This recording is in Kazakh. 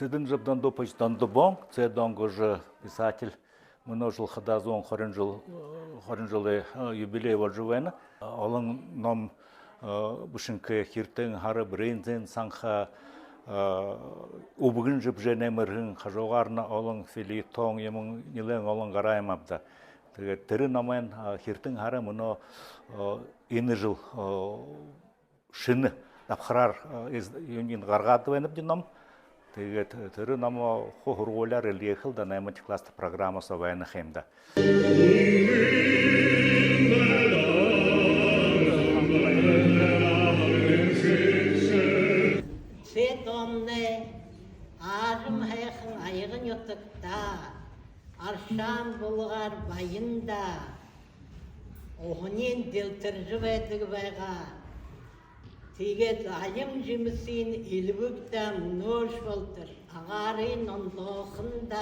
Теден жабдан до почтан до бон, це донгож писатель множил хадазон хорин жылы юбилей вожувена. Олон ном бушинке хиртен хары брензен санха убгын жып женемерхин хажогарна олон филитон емон нилен олон гараймапта. Тэгээд тэр намын хиртен хары мөно энэ жыл шинэ давхраар юнин гаргаад байна ном. Тэгээд тэр ном хургуулаар лекэл да 8 класс программаас байна хэмда. Сетомне арым хайхын айгын ютыкта аршан булгар байында оғынен делтіржіп әдігі байға тегет айым жемісін елбүктам нөш болтыр ағарын ондоқында